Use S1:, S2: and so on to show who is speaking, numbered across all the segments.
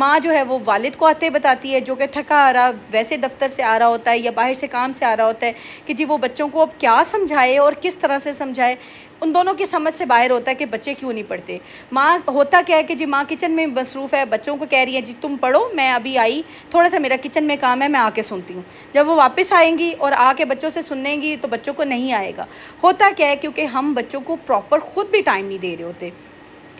S1: ماں جو ہے وہ والد کو آتے بتاتی ہے جو کہ تھکا آ رہا ویسے دفتر سے آ رہا ہوتا ہے یا باہر سے کام سے آ رہا ہوتا ہے کہ جی وہ بچوں کو اب کیا سمجھائے اور کس طرح سے سمجھائے، ان دونوں کی سمجھ سے باہر ہوتا ہے کہ بچے کیوں نہیں پڑھتے۔ ماں ہوتا کیا ہے کہ جی ماں کچن میں مصروف ہے، بچوں کو کہہ رہی ہے جی تم پڑھو، میں ابھی آئی، تھوڑا سا میرا کچن میں کام ہے، میں آ کے سنتی ہوں۔ جب وہ واپس آئیں گی اور آ کے بچوں سے سنیں گی تو بچوں کو نہیں آئے گا۔ ہوتا کیا ہے کیونکہ ہم بچوں کو پراپر خود بھی ٹائم نہیں دے رہے ہوتے۔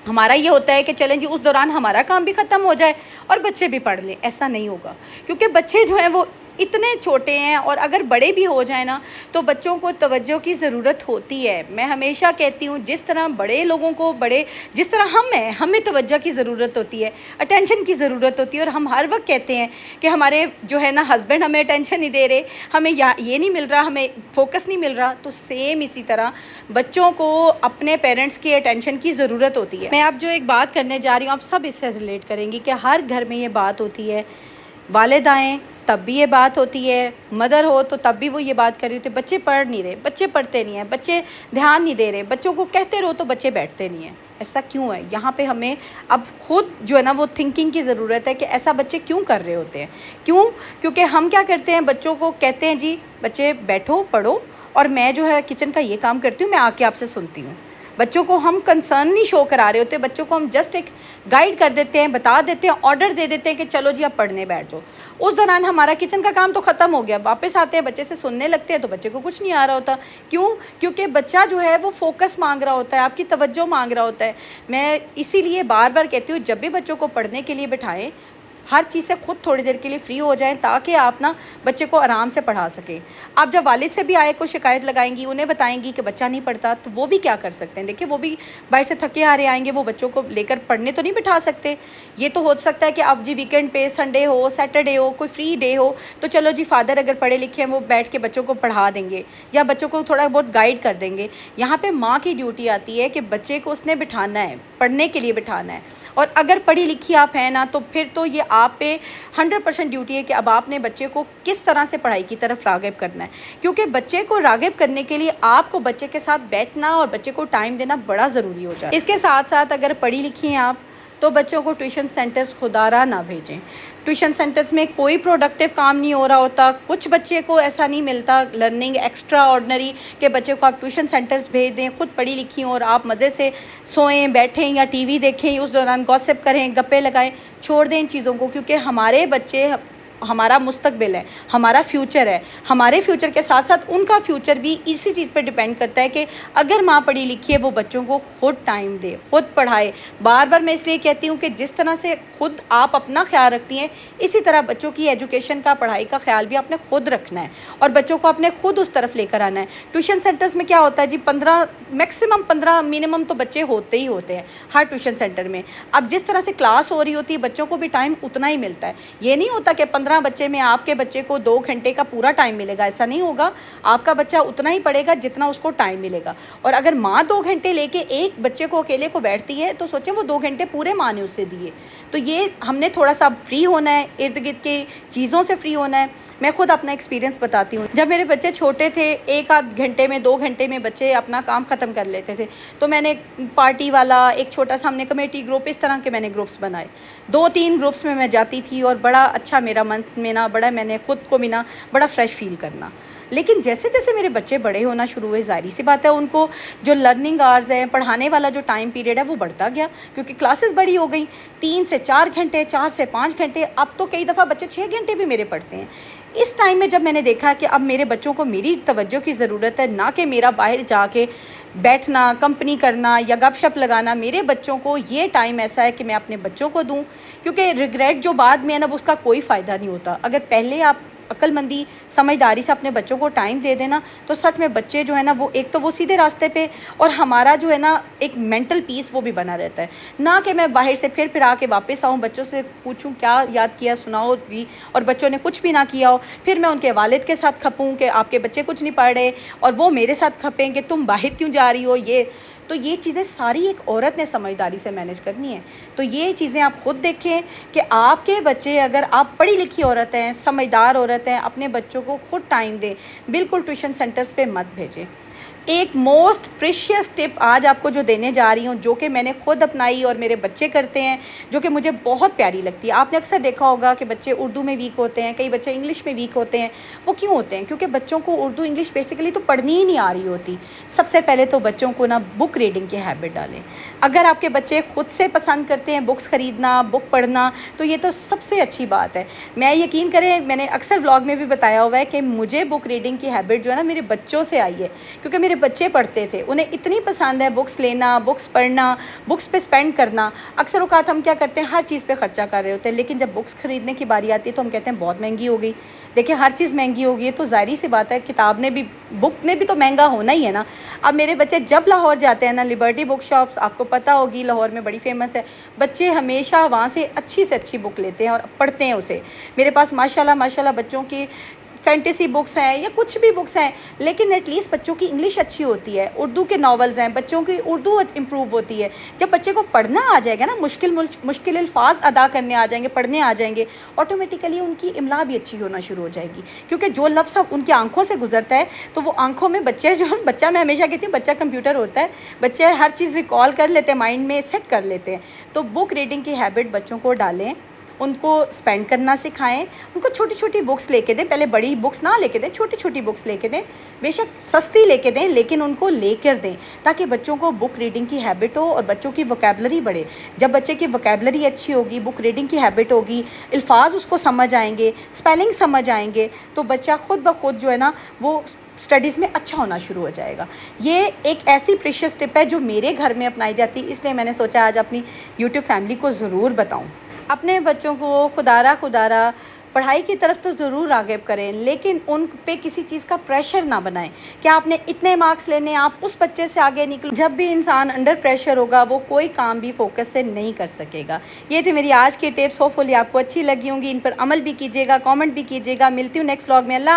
S1: ہمارا یہ ہوتا ہے کہ چلیں جی اس دوران ہمارا کام بھی ختم ہو جائے اور بچے بھی پڑھ لیں، ایسا نہیں ہوگا کیونکہ بچے جو ہیں وہ اتنے چھوٹے ہیں، اور اگر بڑے بھی ہو جائیں نا تو بچوں کو توجہ کی ضرورت ہوتی ہے۔ میں ہمیشہ کہتی ہوں جس طرح بڑے لوگوں کو جس طرح ہمیں توجہ کی ضرورت ہوتی ہے، اٹینشن کی ضرورت ہوتی ہے، اور ہم ہر وقت کہتے ہیں کہ ہمارے جو ہے نا ہسبینڈ ہمیں اٹینشن نہیں دے رہے، ہمیں یہ نہیں مل رہا، ہمیں فوکس نہیں مل رہا، تو سیم اسی طرح بچوں کو اپنے پیرنٹس کی اٹینشن کی ضرورت ہوتی ہے۔ میں اب جو ایک بات کرنے جا رہی ہوں آپ سب اس سے ریلیٹ کریں گی کہ ہر گھر میں یہ بات ہوتی ہے، والد آئیں تب بھی یہ بات ہوتی ہے، مدر ہو تو تب بھی وہ یہ بات کر رہی ہوتی ہے، بچے پڑھ نہیں رہے، بچے پڑھتے نہیں ہیں، بچے دھیان نہیں دے رہے، بچوں کو کہتے رہو تو بچے بیٹھتے نہیں ہیں۔ ایسا کیوں ہے؟ یہاں پہ ہمیں اب خود جو ہے نا وہ تھنکنگ کی ضرورت ہے کہ ایسا بچے کیوں کر رہے ہوتے ہیں؟ کیونکہ ہم کیا کرتے ہیں، بچوں کو کہتے ہیں جی بچے بیٹھو پڑھو، اور میں جو ہے کچن کا یہ کام کرتی ہوں، میں آ کے آپ سے سنتی ہوں۔ بچوں کو ہم کنسرن نہیں شو کرا رہے ہوتے، بچوں کو ہم جسٹ ایک گائیڈ کر دیتے ہیں، بتا دیتے ہیں، آرڈر دے دیتے ہیں کہ چلو جی اب پڑھنے بیٹھ جاؤ۔ اس دوران ہمارا کچن کا کام تو ختم ہو گیا، واپس آتے ہیں بچے سے سننے لگتے ہیں تو بچے کو کچھ نہیں آ رہا ہوتا۔ کیونکہ بچہ جو ہے وہ فوکس مانگ رہا ہوتا ہے، آپ کی توجہ مانگ رہا ہوتا ہے۔ میں اسی لیے بار بار کہتی ہوں جب بھی بچوں کو پڑھنے کے لیے بٹھائیں، ہر چیز سے خود تھوڑی دیر کے لیے فری ہو جائیں تاکہ آپ نا بچے کو آرام سے پڑھا سکیں۔ آپ جب والد سے بھی آئے کو شکایت لگائیں گی، انہیں بتائیں گی کہ بچہ نہیں پڑھتا، تو وہ بھی کیا کر سکتے ہیں؟ دیکھیں وہ بھی باہر سے تھکے آ رہے آئیں گے، وہ بچوں کو لے کر پڑھنے تو نہیں بٹھا سکتے۔ یہ تو ہو سکتا ہے کہ اب جی ویکینڈ پہ سنڈے ہو، سیٹرڈے ہو، کوئی فری ڈے ہو تو چلو جی فادر اگر پڑھے لکھے ہیں وہ بیٹھ کے بچوں کو پڑھا دیں گے یا بچوں کو تھوڑا بہت گائیڈ کر دیں گے۔ یہاں پہ ماں کی ڈیوٹی آتی ہے کہ بچے کو اس نے بٹھانا ہے، پڑھنے کے لیے بٹھانا ہے، اور اگر پڑھی لکھی آپ ہیں نا تو پھر تو یہ آپ پہ 100% ڈیوٹی ہے کہ اب آپ نے بچے کو کس طرح سے پڑھائی کی طرف راغب کرنا ہے، کیونکہ بچے کو راغب کرنے کے لیے آپ کو بچے کے ساتھ بیٹھنا اور بچے کو ٹائم دینا بڑا ضروری ہو جاتا ہے۔ اس کے ساتھ ساتھ اگر پڑھی لکھی ہیں آپ تو بچوں کو ٹیوشن سینٹرز خدا نہ بھیجیں۔ ٹیوشن سینٹرز میں کوئی پروڈکٹیو کام نہیں ہو رہا ہوتا، کچھ بچے کو ایسا نہیں ملتا لرننگ ایکسٹرا آرڈنری کہ بچے کو آپ ٹیوشن سینٹرز بھیج دیں، خود پڑھی لکھی ہوں اور آپ مزے سے سوئیں بیٹھیں یا ٹی وی دیکھیں، اس دوران گوسپ کریں، گپے لگائیں۔ چھوڑ دیں ان چیزوں کو، کیونکہ ہمارے بچے ہمارا مستقبل ہے، ہمارا فیوچر ہے۔ ہمارے فیوچر کے ساتھ ساتھ ان کا فیوچر بھی اسی چیز پہ ڈیپینڈ کرتا ہے کہ اگر ماں پڑھی لکھی ہے وہ بچوں کو خود ٹائم دے، خود پڑھائے۔ بار بار میں اس لیے کہتی ہوں کہ جس طرح سے خود آپ اپنا خیال رکھتی ہیں اسی طرح بچوں کی ایجوکیشن کا، پڑھائی کا خیال بھی آپ نے خود رکھنا ہے اور بچوں کو اپنے خود اس طرف لے کر آنا ہے۔ ٹیوشن سینٹرز میں کیا ہوتا ہے جی 15 منیمم تو بچے ہوتے ہی ہوتے ہیں ہر ٹیوشن سینٹر میں۔ اب جس طرح سے کلاس ہو رہی ہوتی ہے بچوں کو بھی ٹائم اتنا ہی ملتا ہے۔ یہ نہیں ہوتا کہ 15 بچے میں آپ کے بچے کو 2 گھنٹے کا پورا ٹائم ملے گا، ایسا نہیں ہوگا۔ آپ کا بچہ اتنا ہی پڑھے گا جتنا اس کو ٹائم ملے گا، اور اگر ماں 2 گھنٹے لے کے ایک بچے کو اکیلے کو بیٹھتی ہے تو سوچیں وہ 2 گھنٹے پورے ماں نے اسے دیے۔ تو یہ ہم نے تھوڑا سا فری ہونا ہے، ارد گرد کی چیزوں سے فری ہونا ہے۔ میں خود اپنا ایکسپیرینس بتاتی ہوں، جب میرے بچے چھوٹے تھے 1 گھنٹے میں 2 گھنٹے میں بچے اپنا کام ختم کر لیتے تھے، تو میں نے پارٹی والا ایک چھوٹا سا ہم نے کمیٹی گروپ اس طرح کے میں نے گروپس بنائے، 2-3 گروپس میں جاتی تھی اور بڑا اچھا میرا منتھ میں نا بڑا میں نے خود کو بھی نا بڑا فریش فیل کرنا۔ لیکن جیسے جیسے میرے بچے بڑے ہونا شروع ہوئے، ظاہری سی بات ہے ان کو جو لرننگ آورز ہیں، پڑھانے والا جو ٹائم پیریڈ ہے وہ بڑھتا گیا، کیونکہ کلاسز بڑی ہو گئیں، 3 سے 4 گھنٹے، 4 سے 5 گھنٹے، اب تو کئی دفعہ بچے 6 گھنٹے بھی میرے پڑھتے ہیں۔ اس ٹائم میں جب میں نے دیکھا کہ اب میرے بچوں کو میری توجہ کی ضرورت ہے، نہ کہ میرا باہر جا کے بیٹھنا، کمپنی کرنا یا گپ شپ لگانا، میرے بچوں کو یہ ٹائم ایسا ہے کہ میں اپنے بچوں کو دوں، کیونکہ ریگریٹ جو بعد میں ہے نا اس کا کوئی فائدہ نہیں ہوتا۔ اگر پہلے آپ عقل مندی سمجھداری سے اپنے بچوں کو ٹائم دے دینا تو سچ میں بچے جو ہے نا وہ ایک تو وہ سیدھے راستے پہ، اور ہمارا جو ہے نا ایک مینٹل پیس وہ بھی بنا رہتا ہے، نہ کہ میں باہر سے پھر آ کے واپس آؤں بچوں سے پوچھوں کیا یاد کیا سناؤ جی، اور بچوں نے کچھ بھی نہ کیا ہو، پھر میں ان کے والد کے ساتھ کھپوں کہ آپ کے بچے کچھ نہیں پڑھ رہے، اور وہ میرے ساتھ کھپیں کہ تم باہر کیوں جا رہی ہو۔ یہ چیزیں ساری ایک عورت نے سمجھداری سے مینیج کرنی ہے۔ تو یہ چیزیں آپ خود دیکھیں کہ آپ کے بچے، اگر آپ پڑھی لکھی عورت ہیں، سمجھدار عورت ہیں، اپنے بچوں کو خود ٹائم دیں، بالکل ٹیوشن سینٹرز پہ مت بھیجیں۔ ایک موسٹ پریشیس ٹپ آج آپ کو جو دینے جا رہی ہوں، جو کہ میں نے خود اپنائی اور میرے بچے کرتے ہیں، جو کہ مجھے بہت پیاری لگتی ہے۔ آپ نے اکثر دیکھا ہوگا کہ بچے اردو میں ویک ہوتے ہیں، کئی بچے انگلش میں ویک ہوتے ہیں۔ وہ کیوں ہوتے ہیں؟ کیونکہ بچوں کو اردو انگلش بیسیکلی تو پڑھنی ہی نہیں آ رہی ہوتی۔ سب سے پہلے تو بچوں کو نا بک ریڈنگ کی ہیبٹ ڈالیں۔ اگر آپ کے بچے خود سے پسند کرتے ہیں بکس خریدنا، بک پڑھنا، تو یہ تو سب سے اچھی بات ہے۔ میں یقین کریں، میں نے اکثر ولاگ میں بھی بتایا ہوا ہے کہ مجھے بک ریڈنگ کی ہیبٹ جو ہے نا میرے بچوں سے آئی ہے، کیونکہ میرے بچے پڑھتے تھے، انہیں اتنی پسند ہے بکس لینا، بکس پڑھنا، بکس پہ سپینڈ کرنا۔ اکثر اوقات ہم کیا کرتے ہیں، ہر چیز پہ خرچہ کر رہے ہوتے ہیں، لیکن جب بکس خریدنے کی باری آتی ہے تو ہم کہتے ہیں بہت مہنگی ہو گئی۔ دیکھیں، ہر چیز مہنگی ہو گئی ہے تو ظاہری سی بات ہے کتاب نے بھی، بک نے بھی تو مہنگا ہونا ہی ہے نا۔ اب میرے بچے جب لاہور جاتے ہیں نا، لبرٹی بک شاپس آپ کو پتہ ہوگی لاہور میں بڑی فیمس ہے، بچے ہمیشہ وہاں سے اچھی بک لیتے ہیں اور پڑھتے ہیں اسے۔ میرے پاس ماشاءاللہ بچوں کی فینٹیسی بکس ہیں یا کچھ بھی بکس ہیں، لیکن ایٹ لیسٹ بچوں کی انگلش اچھی ہوتی ہے، اردو کے ناولز ہیں، بچوں کی اردو امپروو ہوتی ہے۔ جب بچے کو پڑھنا آ جائے گا نا، مشکل الفاظ ادا کرنے آ جائیں گے، پڑھنے آ جائیں گے، آٹومیٹیکلی ان کی املا بھی اچھی ہونا شروع ہو جائے گی، کیونکہ جو لفظ ان کی آنکھوں سے گزرتا ہے تو وہ آنکھوں میں بچہ میں ہمیشہ کہتی ہوں بچہ کمپیوٹر ہوتا ہے، بچے ہر چیز ریکال کر لیتے ہیں، مائنڈ میں سیٹ کر لیتے ہیں۔ تو بک ریڈنگ کی ہیبٹ بچوں کو ڈالیں، ان کو سپینڈ کرنا سکھائیں، ان کو چھوٹی بکس لے کے دیں، پہلے بڑی بکس نہ لے کے دیں، چھوٹی بکس لے کے دیں، بے شک سستی لے کے دیں لیکن ان کو لے کر دیں، تاکہ بچوں کو بک ریڈنگ کی ہیبٹ ہو اور بچوں کی وکیبلری بڑھے۔ جب بچے کی وکیبلری اچھی ہوگی، بک ریڈنگ کی ہیبٹ ہوگی، الفاظ اس کو سمجھ آئیں گے، سپیلنگ سمجھ آئیں گے، تو بچہ خود بخود جو ہے نا وہ اسٹڈیز میں اچھا ہونا شروع ہو جائے گا۔ یہ ایک ایسی پریشیس ٹپ ہے جو میرے گھر میں اپنائی جاتی ہے، اس لیے میں نے سوچا آج اپنی یوٹیوب فیملی کو ضرور بتاؤں۔ اپنے بچوں کو خدارہ پڑھائی کی طرف تو ضرور راغب کریں، لیکن ان پہ کسی چیز کا پریشر نہ بنائیں کہ آپ نے اتنے مارکس لینے، آپ اس بچے سے آگے نکلو۔ جب بھی انسان انڈر پریشر ہوگا وہ کوئی کام بھی فوکس سے نہیں کر سکے گا۔ یہ تھی میری آج کی ٹپس، ہوپ فلی آپ کو اچھی لگی ہوں گی، ان پر عمل بھی کیجیے گا، کامنٹ بھی کیجیے گا۔ ملتی ہوں نیکسٹ ولاگ میں، اللہ